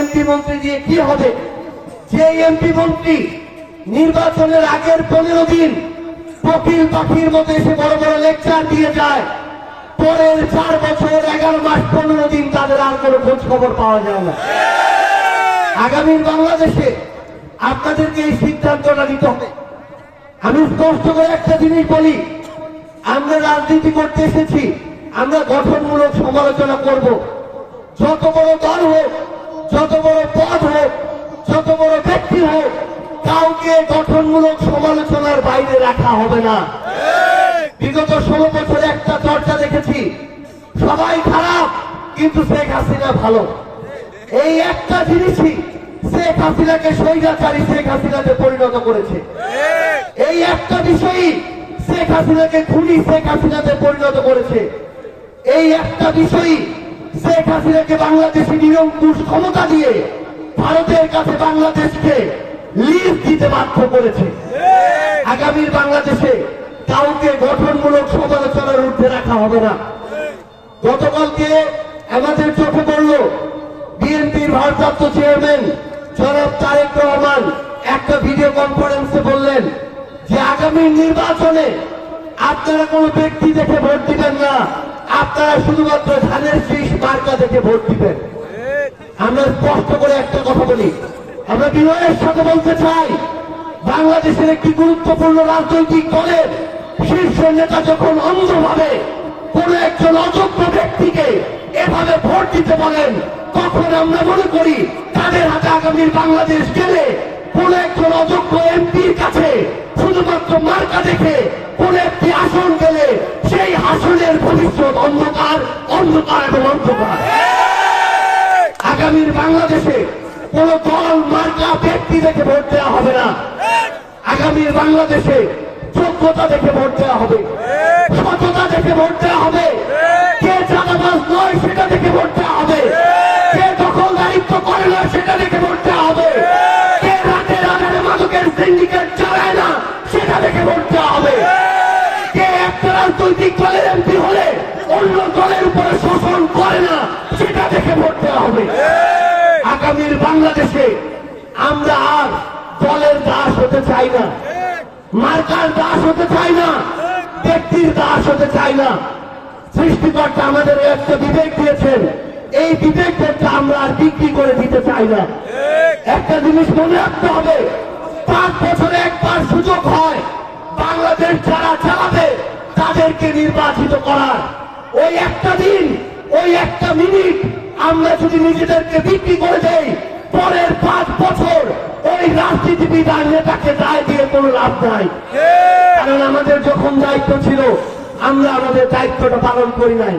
MP মন্ত্রী দিয়ে কি হবে? যে এমপি মন্ত্রী নির্বাচনের আগের 15 দিন কোকিল পাখির মতো এসে বড় বড় লেকচার দিয়ে যায়, পরের 4 বছর 11 মাস 15 দিন তাদের আর কোনো খোঁজ খবর পাওয়া যায় না। আগামীর বাংলাদেশে আপনাদেরকে এই সিদ্ধান্তটা নিতে হবে। আমি স্পষ্ট করে একটা জিনিস বলি, আমরা রাজনীতি করতে এসেছি, আমরা গঠনমূলক সমালোচনা করব। যত বড় দল হোক, যত বড় পদ হোক, যত বড় ব্যক্তি হোক, কাউকে গঠনমূলক সমালোচনার বাইরে রাখা হবে না। বিগত 16 বছরে একটা চর্চা দেখেছি, সবাই খারাপ কিন্তু শেখ হাসিনা ভালো। এই একটা জিনিসই শেখ হাসিনাকে স্বৈরাচারী শেখ হাসিনাতে পরিণত করেছে। এই একটা বিষয়ই শেখ হাসিনাকে খুনি শেখ হাসিনাতে পরিণত করেছে। এই একটা বিষয়ই শেখ হাসিনাকে বাংলাদেশে নিরঙ্কুশ ক্ষমতা দিয়ে ভারতের কাছে বাংলাদেশকে লিজ দিতে বাধ্য করেছে। আগামীর বাংলাদেশে কাউকে গঠনমূলক সমালোচনার ঊর্ধ্বে রাখা হবে না। গতকালকে আমাদের চোখে পড়ল বিএনপির ভারপ্রাপ্ত চেয়ারম্যান জনাব তারেক রহমান একটা ভিডিও কনফারেন্সে বললেন যে আগামী নির্বাচনে আপনারা কোন ব্যক্তি দেখে ভোট দিবেন না, আপনারা শুধুমাত্র ধানের শীষ মার্কা দেখে ভোট দিবেন। আমরা স্পষ্ট করে একটা কথা বলি, আমরা বিনয়ের সাথে বলতে চাই, বাংলাদেশের একটি গুরুত্বপূর্ণ রাজনৈতিক দলের শীর্ষ নেতা যখন অন্ধভাবে কোন একজন অযোগ্য ব্যক্তিকে এভাবে ভোট দিতে বলেন, তখন আমরা মনে করি তাদের হাতে আগামীর বাংলাদেশ গেলে কোন একজন অযোগ্য এমপির কাছে শুধুমাত্র মার্কা দেখে কোন একটি আসন গেলে সেই আসনের ভবিষ্যৎ অন্ধকার, অন্ধকার এবং অন্ধকার। আগামীর বাংলাদেশে কোন দল মার্কা ব্যক্তি দেখে ভোট দেওয়া হবে না। আগামীর বাংলাদেশে যোগ্যতা দেখে ভোট দেওয়া হবে, সততা দেখে ভোট দেওয়া হবে, কে চাঁদাবাজ নয় সেটা দেখে ভোট দেওয়া হবে, কে দখলদারিত্ব করে না সেটা দেখে ভোট দেওয়া হবে, কে রাতের আধারে মাদকের সিন্ডিকেট চালায় না সেটা দেখে ভোট দেওয়া হবে, কে একটা রাজনৈতিক দলের এমপি হলে অন্য দলের উপরে শোষণ করে না সেটা দেখে ভোট দেওয়া হবে। আগামীর বাংলাদেশে আমরা আর দলের দাস হতে চাই না, মার্কার দাস হতে চাই না, ব্যক্তির দাস হতে চাই না। সৃষ্টিকর্তা আমাদের একটা বিবেক দিয়েছেন, এই বিবেকটা আমরা আর বিক্রি করে দিতে চাই না। একটা জিনিস মনে রাখতে হবে, 5 বছরে একবার সুযোগ হয় বাংলাদেশ যারা চালাবে তাদেরকে নির্বাচিত করার। ওই একটা দিন, ওই একটা মিনিট আমরা যদি নিজেদেরকে বিক্রি করে দেই, পরের 5 বছর ওই রাজনীতিবিদ আর নেতাকে দায় দিয়ে কোনো লাভ নাই। কারণ আমাদের যখন দায়িত্ব ছিল আমরা আমাদের দায়িত্বটা পালন করি নাই।